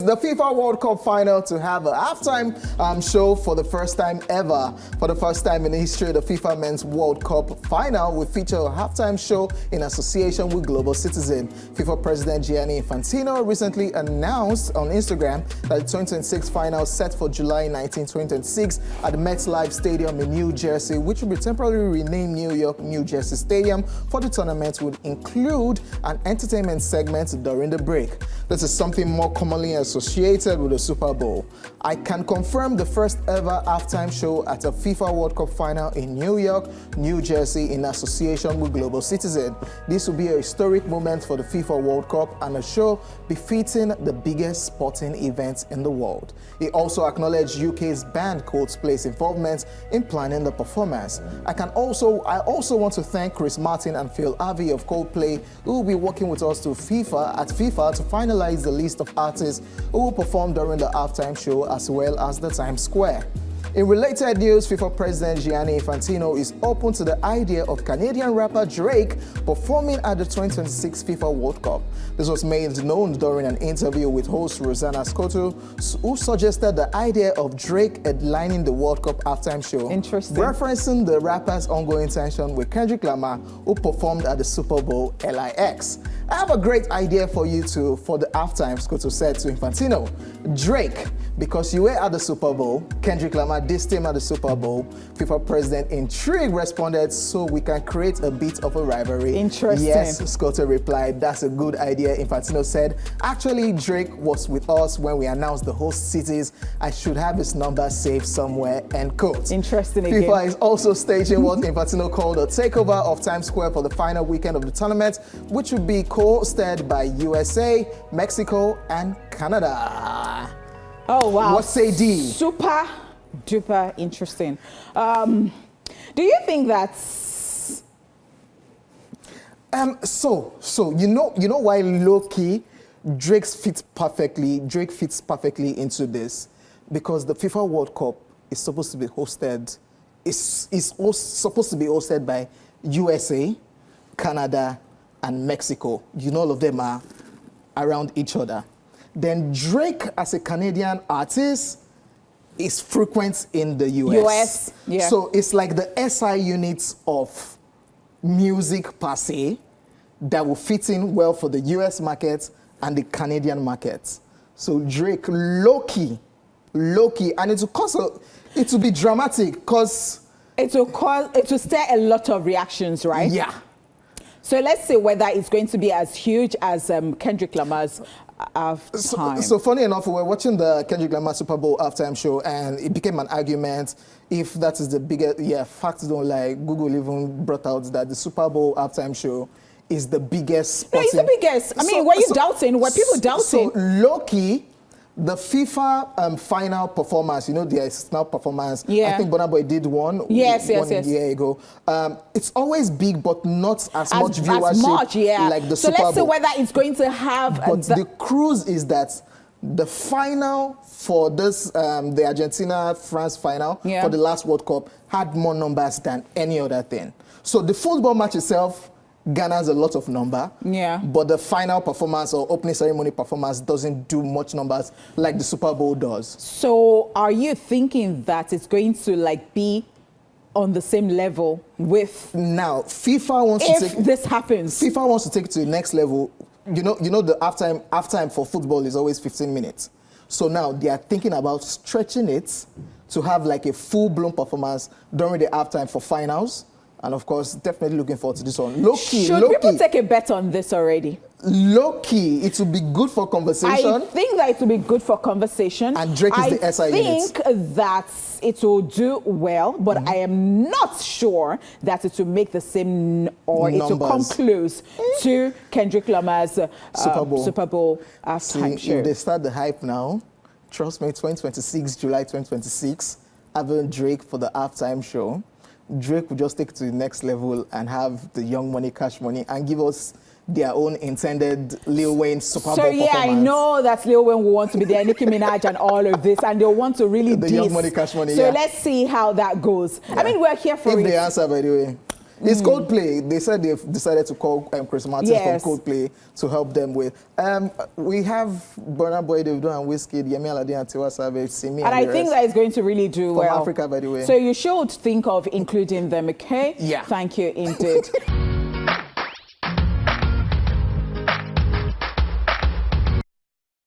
The FIFA World Cup final to have a halftime show for the first time ever. For the first time in the history of the FIFA Men's World Cup final, we feature a halftime show in association with Global Citizen. FIFA President Gianni Infantino recently announced on Instagram that the 2026 final set for July 19, 2026 at the MetLife Stadium in New Jersey, which will be temporarily renamed New York New Jersey Stadium for the tournament, would include an entertainment segment during the break. This is something more commonly associated with the Super Bowl. I can confirm the first ever halftime show at a FIFA World Cup final in New York, New Jersey in association with Global Citizen. This will be a historic moment for the FIFA World Cup and a show befitting the biggest sporting event in the world. He also acknowledged UK's band Coldplay's involvement in planning the performance. I also want to thank Chris Martin and Phil Harvey of Coldplay, who will be working with us at FIFA to finalize the list of artists who will perform during the halftime show as well as the Times Square. In related news, FIFA President Gianni Infantino is open to the idea of Canadian rapper Drake performing at the 2026 FIFA World Cup. This was made known during an interview with host Rosanna Scotto, who suggested the idea of Drake headlining the World Cup halftime show. Interesting. Referencing the rapper's ongoing tension with Kendrick Lamar, who performed at the Super Bowl LIX. I have a great idea for you for the halftime, Scotto said to Infantino. Drake, because you were at the Super Bowl, Kendrick Lamar dissed him at the Super Bowl. FIFA President intrigued responded, so we can create a bit of a rivalry. Interesting. Yes, Scotto replied, that's a good idea. Infantino said, actually, Drake was with us when we announced the host cities. I should have his number saved somewhere, end quote. Interesting again. FIFA is also staging what Infantino called a takeover of Times Square for the final weekend of the tournament, which will be co-hosted by USA, Mexico, and Canada. Oh, wow. What say D? Super duper interesting. Do you think that's... So you know why low-key Drake fits perfectly into this? Because the FIFA World Cup is supposed to be hosted by USA, Canada, and Mexico. You know, all of them are around each other. Then Drake, as a Canadian artist, is frequent in the US. Yeah. So it's like the SI units of music per se that will fit in well for the US market and the Canadian market. So Drake, low-key, and it will be dramatic because it will stir a lot of reactions, right? Yeah. So let's say whether it's going to be as huge as Kendrick Lamar's halftime. So funny enough, we were watching the Kendrick Lamar Super Bowl halftime show, and it became an argument if that is the biggest. Yeah, facts don't lie. Google even brought out that the Super Bowl halftime show is the biggest sporting. No, it's the biggest. I mean, were you doubting? Were people doubting? So low-key, the FIFA final performance, there's now performance. Yeah. I think Burna Boy did one. Yes. A year ago. It's always big, but not as much viewership as much, yeah. like the Super Bowl. So let's see whether it's going to have... But the cruise is that the final for this, the Argentina-France final for the last World Cup had more numbers than any other thing. So the football match itself garners a lot of number, but the final performance or opening ceremony performance doesn't do much numbers like the Super Bowl does. So are you thinking that it's going to be on the same level with... Now, FIFA wants to take... If this happens. FIFA wants to take it to the next level. You know the halftime for football is always 15 minutes. So now they are thinking about stretching it to have like a full-blown performance during the halftime for finals. And of course, definitely looking forward to this one. Should people take a bet on this already? Low-key, it will be good for conversation. I think that it will be good for conversation. And Drake is the SI unit. I think that it will do well, but I am not sure that it will make the same or it will come close to Kendrick Lamar's Super Bowl halftime show. If they start the hype now, trust me, 2026, July 2026, having Drake for the halftime show, Drake will just take it to the next level and have the Young Money, Cash Money, and give us their own intended Lil Wayne Super Bowl performance. I know that Lil Wayne will want to be there, Nicki Minaj and all of this, and they'll want to really the Young Money, Cash Money, So let's see how that goes. I mean, we're here for If they answer, by the way. It's Coldplay. They said they've decided to call Chris Martin from Coldplay to help them with. We have Burna Boy, Davido and Wizkid, Yemi Alade and Tiwa Savage, Simi, and I think that is going to really do well. From Africa, by the way. So you should think of including them, okay? Yeah. Thank you indeed.